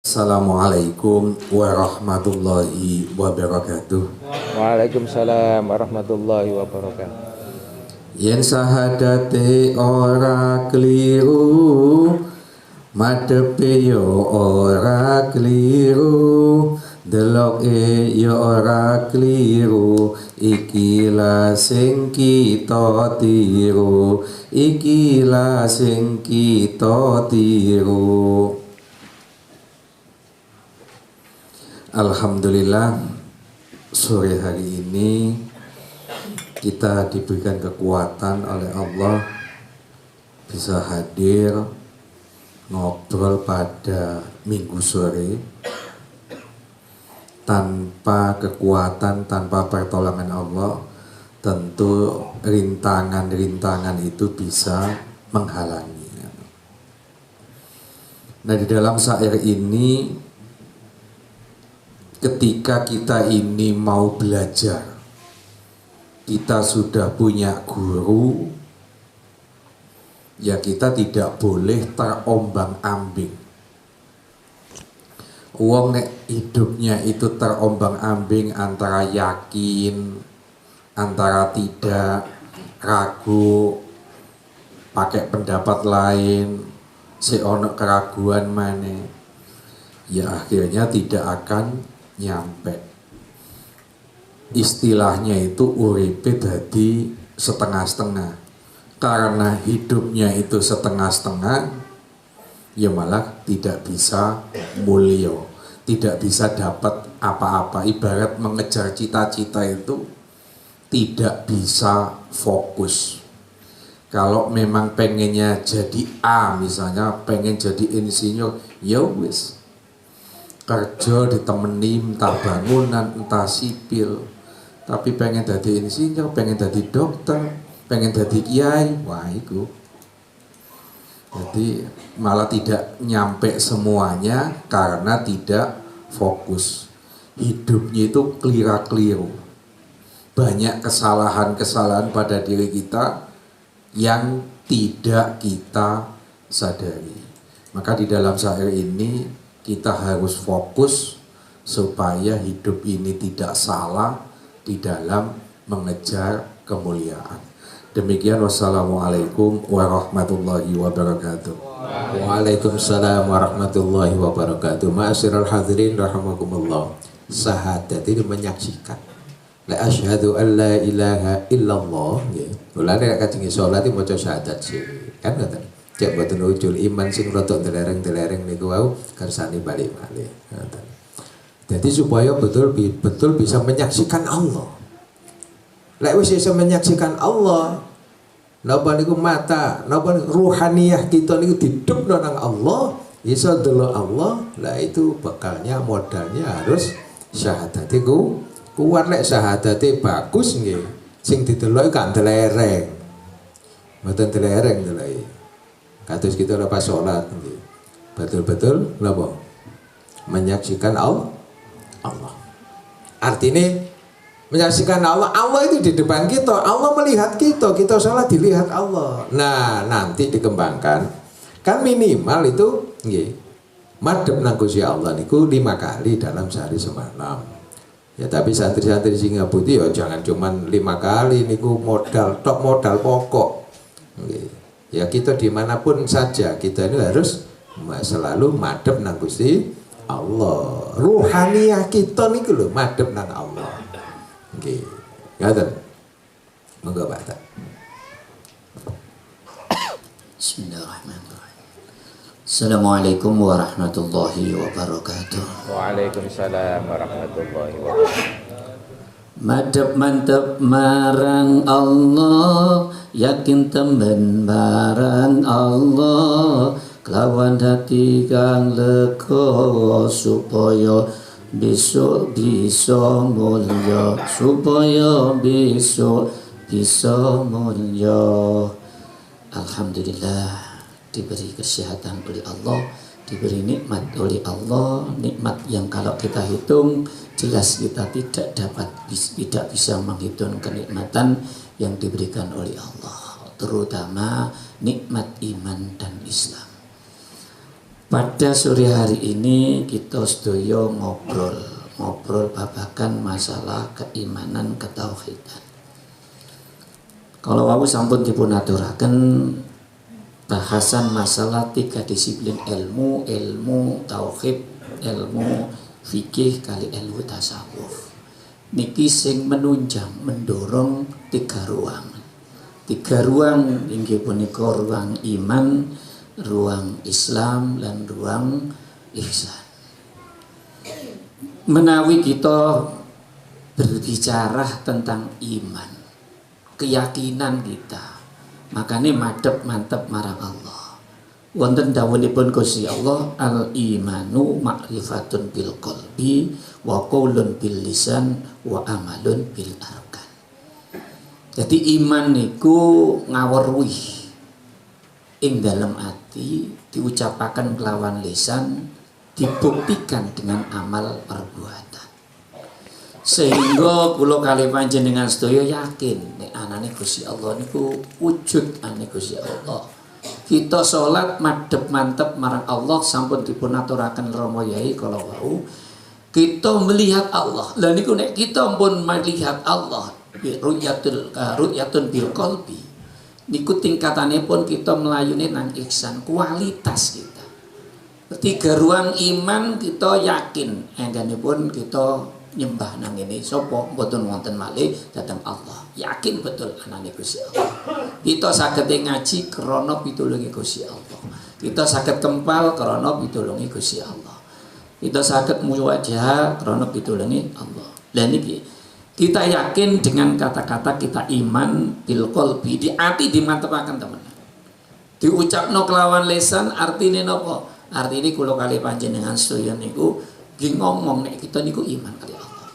Assalamualaikum warahmatullahi wabarakatuh. Waalaikumsalam warahmatullahi wabarakatuh. Yen sahadate ora keliru, madepe yo ora keliru, deloke yo ora keliru, ikilah sing kita tiru, ikilah sing kita tiru. Alhamdulillah, sore hari ini kita diberikan kekuatan oleh Allah bisa hadir ngobrol pada minggu sore. Tanpa kekuatan, tanpa pertolongan Allah, tentu rintangan-rintangan itu bisa menghalangi. Nah, di dalam syair ini, ketika kita ini mau belajar, kita sudah punya guru, ya kita tidak boleh terombang-ambing. Wong nek hidupnya itu terombang-ambing antara yakin, antara tidak, ragu, pakai pendapat lain, seonok keraguan maneh, ya akhirnya tidak akan nyampe. Istilahnya itu uripe dadi setengah-setengah. Karena hidupnya itu setengah-setengah, ya malah tidak bisa mulio, tidak bisa dapat apa-apa. Ibarat mengejar cita-cita itu tidak bisa fokus. Kalau memang pengennya jadi A, misalnya pengen jadi insinyur, ya wis, kerja ditemeni entah bangunan, entah sipil, tapi pengen jadi insinyur, pengen jadi dokter, pengen jadi kiai, wah itu jadi malah tidak nyampe semuanya karena tidak fokus. Hidupnya itu kelira-keliru, banyak kesalahan-kesalahan pada diri kita yang tidak kita sadari. Maka di dalam syair ini kita harus fokus supaya hidup ini tidak salah di dalam mengejar kemuliaan. Demikian, wassalamualaikum warahmatullahi wabarakatuh. Waalaikumsalam warahmatullahi wabarakatuh. Ma'asyiral hadirin rahimakumullah. Syahadat itu menyaksikan. La asyhadu an la ilaha illallah. Mulane nek kajengi salat iki maca syahadat sih. Kan ngoten. Cek boten ujul iman sing rada delereng-delereng niku wau kersane balik-balik. Jadi supaya betul-betul bisa menyaksikan Allah. Lek wis bisa menyaksikan Allah, napa niku mata, napa ruhaniyah kita niku didupno nang Allah, iso delok Allah, lah itu bekalnya modalnya harus syahadat iku kuat. Lek syahadate bagus nggih, sing didelok gak delereng. Mboten delereng deloke. Kados kita lepas sholat, betul-betul apa? Menyaksikan Allah. Artinya menyaksikan Allah. Allah itu di depan kita. Allah melihat kita. Kita sholat dilihat Allah. Nah, nanti dikembangkan. Kan minimal itu, madhep nang Gusti Allah niku 5 kali dalam sehari semalam. Ya tapi santri-santri Singa Putih ya jangan cuman 5 kali niku modal top, modal pokok. Ya kita dimanapun saja kita ini harus selalu madhep nang Gusti Allah. Ruhaniyah kita niku lho madhep nang Allah. Nggih. Ngaten. Monggo Pak. Bismillahirrahmanirrahim. Assalamualaikum warahmatullahi wabarakatuh. Waalaikumsalam warahmatullahi wabarakatuh. Madhep mantep marang Allah, yakin temen marang Allah, kelawan hati kang lega supaya besok bisa mulya, supaya besok bisa mulya. Alhamdulillah, diberi kesehatan oleh Allah, diberi nikmat oleh Allah, nikmat yang kalau kita hitung jelas kita tidak bisa menghitung kenikmatan yang diberikan oleh Allah, terutama nikmat iman dan Islam. Pada sore hari ini kita sedaya ngobrol babagan masalah keimanan ketauhidan. Kalau aku sampun dipun aturaken bahasan masalah 3 disiplin ilmu tauhid, ilmu fikih kali ilmu tasawuf. Niki sing menunjang mendorong 3 ruang. 3 ruang inggih punika ruang iman, ruang Islam, dan ruang ihsan. Menawi kita berbicara tentang iman, keyakinan kita, makanya mantep marang Allah. Wonten dawuhipun Gusti Allah, al imanu ma'rifatun bil qalbi wa qaulun bil lisan wa amalun bil arkan. Jadi iman niku ngaweruhi ing dalam hati, diucapaken kelawan lisan, dibuktikan dengan amal perbuatan. Sehingga kula kali panjenengan sedaya yakin nek anane Gusti Allah niku wujud ane Gusti Allah. Kita salat madhep mantep marang Allah sampun dipun aturaken Rama Yai kala wau. Kita melihat Allah. Lah niku nek kita pun melihat Allah ru'yatun bil qalbi. Niku tingkatanipun kita melayune nang ihsan, kualitas kita. 3 ruang iman kita yakin engganipun kita nyembah nang ngene sapa mboten wonten malih dhateng Allah. Yakin betul anane Gusti Allah. Kita saged ngaji krana pitulunge Gusti Allah. Kita saged kempal krana pitulunge Gusti Allah. Kita saged muwajah krana pitulunge Allah. Lah niki kita yakin dengan kata-kata kita iman bil qalbi, di ati dimantepaken temen. Diucapno kelawan lisan artine napa? Artine kula kali panjenengan sedaya niku nggih ngomong nek kita niku iman kali Allah.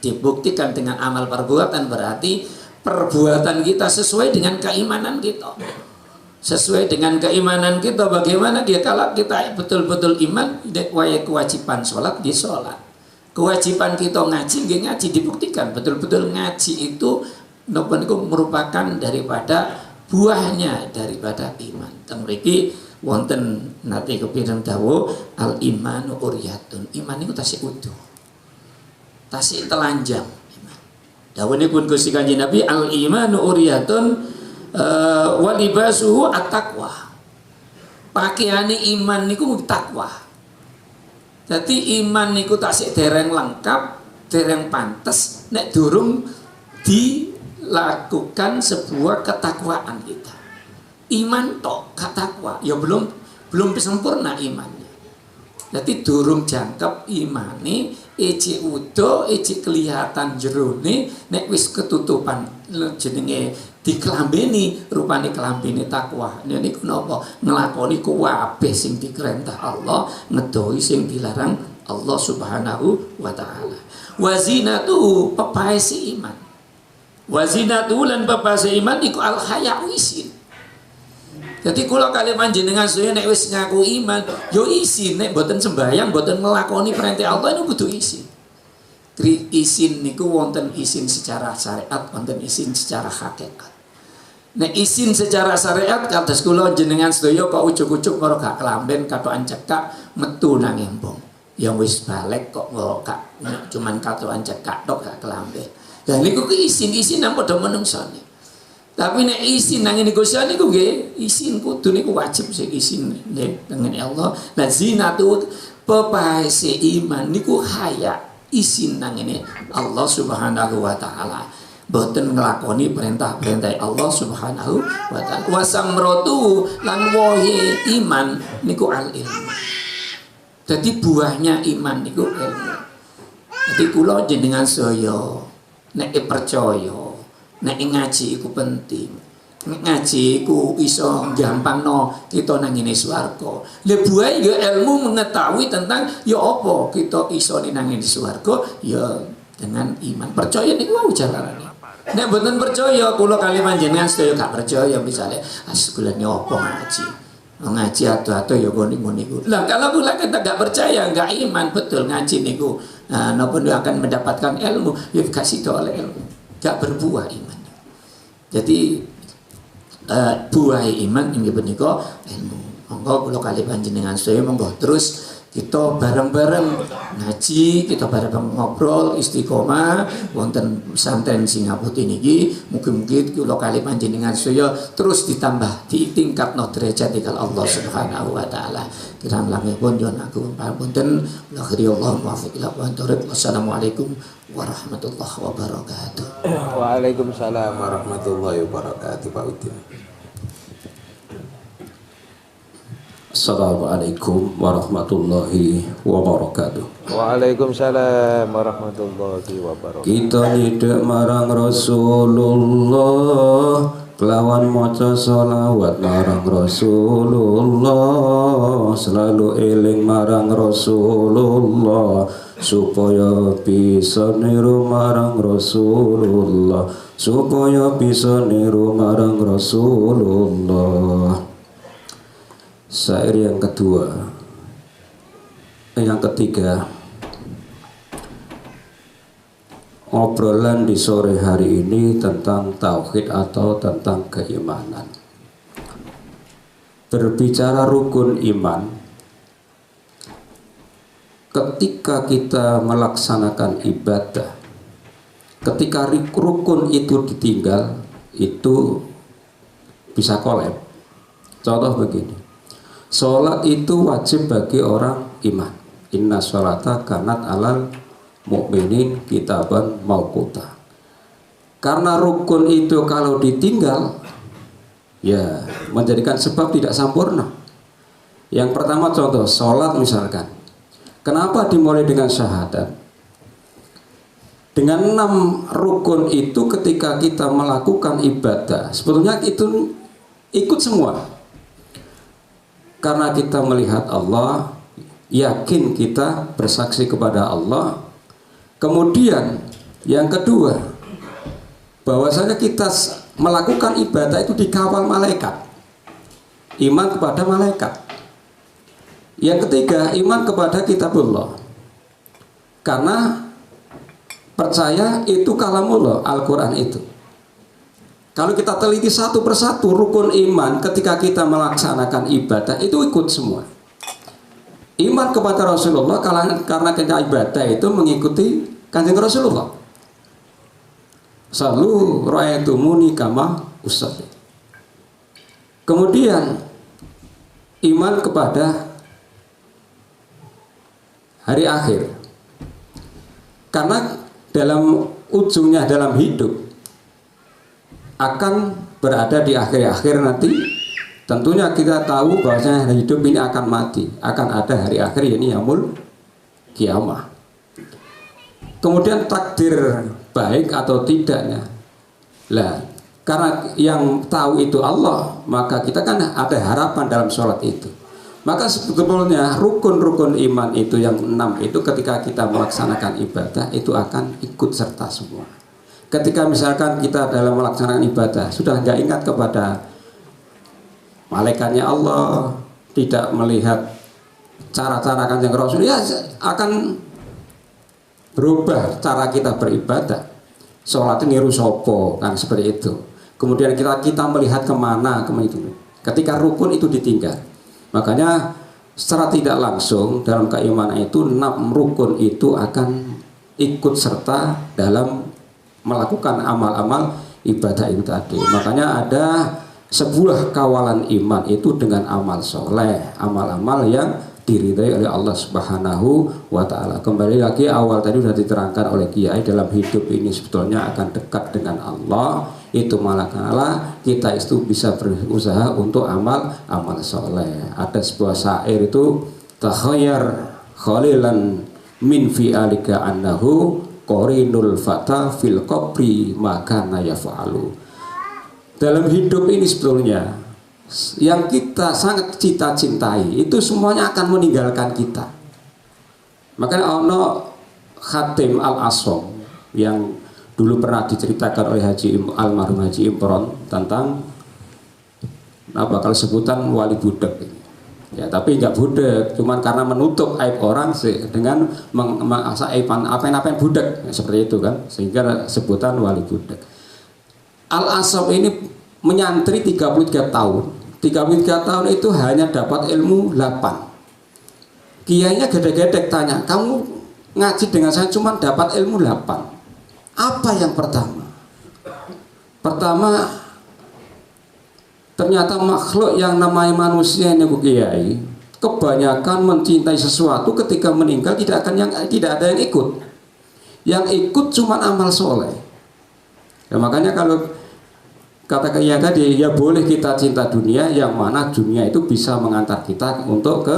Dibuktikan dengan amal perbuatan, berarti perbuatan kita sesuai dengan keimanan kita. Sesuai dengan keimanan kita, bagaimana dia kalau kita betul-betul iman, kewajiban sholat di sholat. Kewajiban kita ngaji, nggih ngaji, dibuktikan betul-betul ngaji itu napa niku merupakan daripada buahnya daripada iman. Teng mriki wonten nate kepireng dawuh al imanu uryatun. Iman niku tasih utuh. Tasih telanjang iman. Dawuhipun Gusti Kanjeng Nabi al imanu uryatun wa libasuhu at-taqwa. Pakaiane iman niku takwa. Jadi iman niku tasik dereng lengkap, dereng pantes nek durung dilakukan sebuah ketakwaan kita. Iman tok gak takwa, ya belum sempurna imannya. Jadi durung jangkep imane, iji udo, iji kelihatan jerone, nek wis ketutupan jenenge dikelambeni, rupane kelambene takwa. Niku napa? Nglakoni kuwabeh sing dikrentah Allah, ngedohi sing dilarang Allah Subhanahu wa taala. Wa zinatu pepaesi iman. Wa zinatu lan pepaesi iman iku al haya'u isin. Jadi kula kali panjenengan sedaya nek wis ngaku iman, yo isin nek mboten sembahyang, mboten nglakoni perintah Allah niku kudu isin. Isin niku wonten isin secara syariat, wonten isin secara hakikat. Nek isin secara syariat kados kula jenengan sedaya kok ujuk-ujuk karo gak kelamben katokan cekak metu nang embong. Yang wis balik kok gak cuman katokan cekak tok gak kelamben. Lah niku ki isin-isin nang padha menungsane. Tapi nek isin nang ngene Gusti niku nggih isin kudu niku wajib sing isin dengan Allah. Lah zinatu pepaese iman niku haya isin nang ngene Allah Subhanahu wa taala. Boten nglakoni perintah-perintah Allah Subhanahu wa taala. Wasamratu lan wohe iman niku al ilmu. Jadi buahnya iman niku ilmu. Jadi kula jenengan saya nek percaya nek ngaji iku penting. Nek ngaji iku iso gampangno kita nang ngene swarga. Lha buahe ya ilmu mengetahui tentang ya apa kita iso nang ngene swarga ya dengan iman. Percaya niku wae jalanane. Nek mboten percaya kula kali panjenengan sedaya gak percaya misale asgulane apa ngaji. Ngaji atu-atu ya ngene niku. Lah kalau kula kita gak percaya, gak iman betul ngaji niku napa akan mendapatkan ilmu, ya kasih oleh ilmu. Gak berbuah iman. Jadi buah iman inggih punika ilmu. Monggo kula kali panjenengan sedaya monggo terus kita bareng-bareng ngaji, kita bareng ngobrol istiqomah wonten pesantren Singapura niki. Mugi-mugi kula kali panjenengan sedaya terus ditambah ditingkatno derajat kalau Allah Subhanahu wa taala. Kirang langipun nyuwun agung pamunten. Alhamdulillah muwaffiq ila aqwamit. Wassalamualaikum warahmatullahi wabarakatuh. Waalaikumsalam warahmatullahi wabarakatuh, Pak Udin. Assalamualaikum warahmatullahi wabarakatuh. Waalaikumsalam warahmatullahi wabarakatuh. Kita hidup marang Rasulullah, kelawan maca sholawat marang Rasulullah, selalu eling marang Rasulullah, supaya bisa niru marang Rasulullah, supaya bisa niru marang Rasulullah. Syair yang kedua, yang ketiga, obrolan di sore hari ini tentang tauhid atau tentang keimanan. Berbicara rukun iman, ketika kita melaksanakan ibadah, ketika rukun itu ditinggal, itu bisa kolab. Contoh begini, sholat itu wajib bagi orang iman. Inna sholata kanat alal mu'minin kitaban mauquta. Karena rukun itu kalau ditinggal, ya menjadikan sebab tidak sempurna. Yang pertama contoh, sholat misalkan. Kenapa dimulai dengan syahadat? Dengan 6 rukun itu ketika kita melakukan ibadah, sebetulnya itu ikut semua. Karena kita melihat Allah, yakin kita bersaksi kepada Allah. Kemudian yang kedua, bahwasanya kita melakukan ibadah itu dikawal malaikat. Iman kepada malaikat. Yang ketiga, iman kepada kitabullah. Karena percaya itu kalamullah, Al-Quran itu. Kalau kita teliti satu persatu rukun iman ketika kita melaksanakan ibadah itu ikut semua. Iman kepada Rasulullah karena kita ibadah itu mengikuti Kanjeng Rasulullah. Sallu ra'aitumuni kama usalli. Kemudian iman kepada hari akhir. Karena dalam ujungnya dalam hidup akan berada di akhir-akhir nanti. Tentunya kita tahu bahwasanya hidup ini akan mati, akan ada hari akhir, ini yaumul kiamah. Kemudian takdir baik atau tidaknya, lah karena yang tahu itu Allah, maka kita kan ada harapan dalam sholat itu. Maka sebetulnya rukun-rukun iman itu yang 6 itu ketika kita melaksanakan ibadah itu akan ikut serta semua. Ketika misalkan kita dalam melaksanakan ibadah sudah nggak ingat kepada malaikatnya Allah, tidak melihat cara-cara Kanjeng Rasul, ya akan berubah cara kita beribadah. Sholat niru sopo kan seperti itu. Kemudian kita melihat kemana itu. Ketika rukun itu ditinggal, makanya secara tidak langsung dalam keimanan itu 6 rukun itu akan ikut serta dalam melakukan amal-amal ibadah itu tadi. Makanya ada sebuah kawalan iman itu dengan amal soleh, amal-amal yang diridhai oleh Allah Subhanahu wa ta'ala. Kembali lagi awal tadi sudah diterangkan oleh Kiai, dalam hidup ini sebetulnya akan dekat dengan Allah, itu malakala kita itu bisa berusaha untuk amal soleh. Ada sebuah syair itu, takhayyar khalilan min fi'alika annahu qarinul fata fil qabri maka yaf'alu. Dalam hidup ini sebetulnya yang kita sangat cintai itu semuanya akan meninggalkan kita. Makanya ono Khatim Al-Asom yang dulu pernah diceritakan oleh almarhum Haji Imron tentang apa kalau sebutan wali budak. Ya, tapi nggak budak, cuman karena menutup aib orang sih dengan mengasa aiban apa-apa budak, ya, seperti itu kan, sehingga sebutan wali budak. Al-Asom ini menyantri 33 tahun 33 tahun itu hanya dapat ilmu 8. Kiainya gede-gede tanya, kamu ngaji dengan saya cuma dapat ilmu 8. Apa yang pertama? Pertama, ternyata makhluk yang namanya manusia ini Bu Kiai, kebanyakan mencintai sesuatu ketika meninggal tidak ada yang ikut. Yang ikut cuma amal soleh. Ya, makanya kalau kata Kiai tadi, ya boleh kita cinta dunia, yang mana dunia itu bisa mengantar kita untuk ke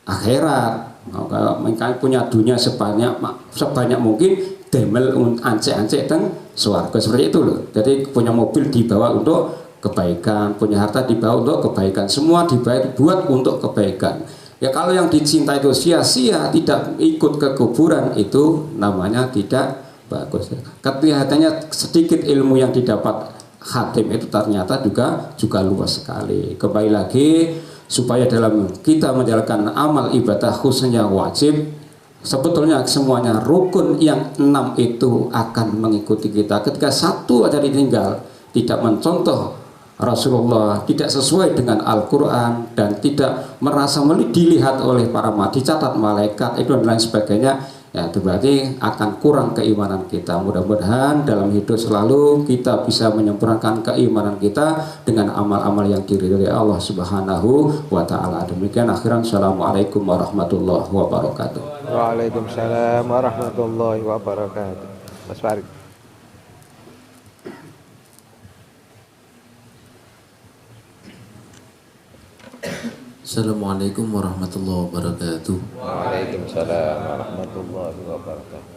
akhirat. Kalau punya dunia sebanyak mungkin, demel ancek-ancek dan suarga seperti itu loh. Jadi punya mobil dibawa untuk kebaikan, punya harta dibawa untuk kebaikan, semua dibuat untuk kebaikan. Ya kalau yang dicinta itu sia-sia, tidak ikut ke kuburan, itu namanya tidak bagus. Kelihatannya sedikit ilmu yang didapat khatim itu ternyata juga luas sekali. Kembali lagi, supaya dalam kita menjalankan amal ibadah khususnya wajib, sebetulnya semuanya rukun yang 6 itu akan mengikuti kita. Ketika satu ada ditinggal, tidak mencontoh Rasulullah, tidak sesuai dengan Al-Quran, dan tidak merasa dilihat oleh para dicatat malaikat itu dan lain sebagainya, ya itu berarti akan kurang keimanan kita. Mudah-mudahan dalam hidup selalu kita bisa menyempurnakan keimanan kita dengan amal-amal yang diridhoi Allah Subhanahu wa Ta'ala. Demikian akhiran, assalamualaikum warahmatullahi wabarakatuh. Waalaikumsalam warahmatullahi wabarakatuh. Mas Farid. Assalamualaikum warahmatullahi wabarakatuh. Waalaikumsalam warahmatullahi wabarakatuh.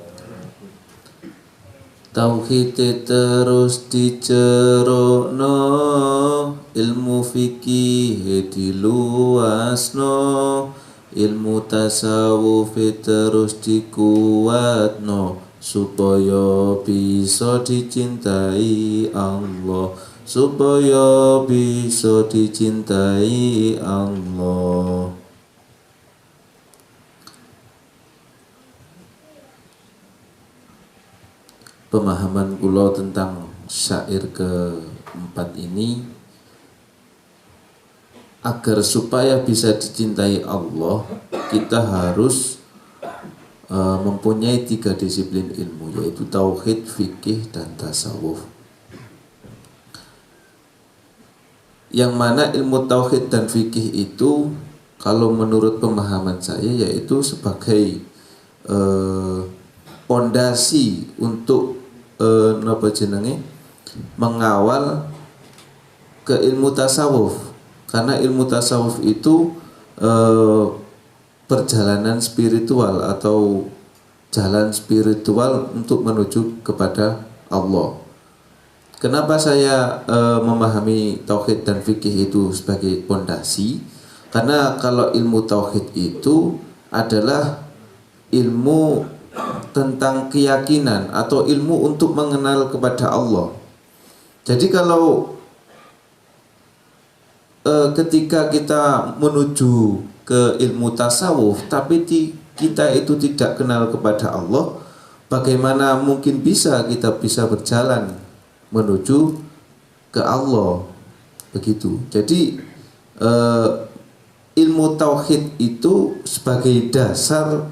Tauhid terus dicerokno, ilmu fikih diluasno, ilmu tasawuf terus dikuatno, supaya bisa dicintai Allah, supaya bisa dicintai Allah. Pemahaman kula tentang syair keempat ini, agar supaya bisa dicintai Allah, kita harus mempunyai 3 disiplin ilmu, yaitu tauhid, fikih, dan tasawuf. Yang mana ilmu tauhid dan fikih itu, kalau menurut pemahaman saya, yaitu sebagai pondasi untuk mengawal ke ilmu tasawuf. Karena ilmu tasawuf itu perjalanan spiritual atau jalan spiritual untuk menuju kepada Allah. Kenapa saya memahami tauhid dan fikih itu sebagai pondasi? Karena kalau ilmu tauhid itu adalah ilmu tentang keyakinan atau ilmu untuk mengenal kepada Allah. Jadi kalau ketika kita menuju ke ilmu tasawuf tapi kita itu tidak kenal kepada Allah, bagaimana mungkin bisa kita bisa berjalan menuju ke Allah? Begitu. Jadi ilmu tauhid itu sebagai dasar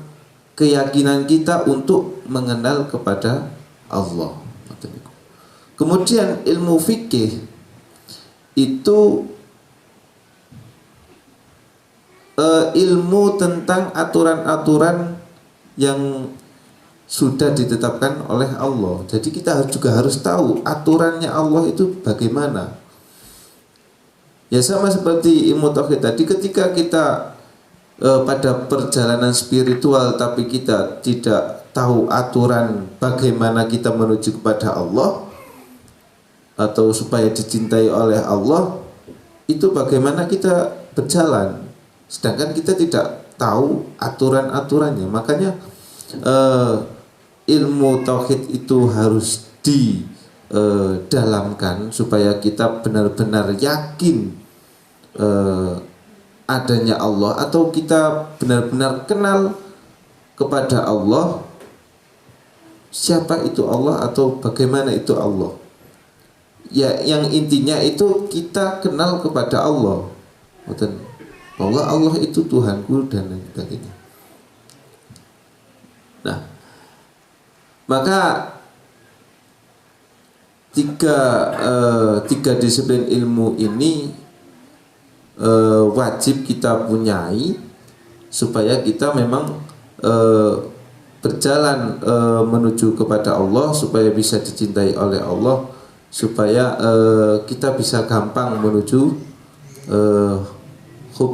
keyakinan kita untuk mengenal kepada Allah. Kemudian ilmu fikih itu ilmu tentang aturan-aturan yang sudah ditetapkan oleh Allah. Jadi kita juga harus tahu aturannya Allah itu bagaimana. Ya sama seperti ilmu tauhid tadi, ketika kita pada perjalanan spiritual tapi kita tidak tahu aturan bagaimana kita menuju kepada Allah atau supaya dicintai oleh Allah, itu bagaimana kita berjalan sedangkan kita tidak tahu aturan-aturannya. Makanya ilmu tauhid itu harus didalamkan supaya kita benar-benar yakin adanya Allah, atau kita benar-benar kenal kepada Allah, siapa itu Allah atau bagaimana itu Allah. ya yang intinya itu kita kenal kepada Allah, bahwa Allah itu Tuhanku dan lain sebagainya. Nah, maka tiga disiplin ilmu ini wajib kita punyai supaya kita memang berjalan menuju kepada Allah, supaya bisa dicintai oleh Allah, supaya kita bisa gampang menuju hub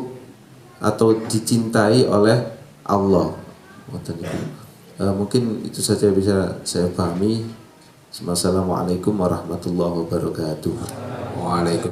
atau dicintai oleh Allah. Mungkin itu saja bisa saya pahami. Wassalamualaikum warahmatullahi wabarakatuh. Waalaikumsalam.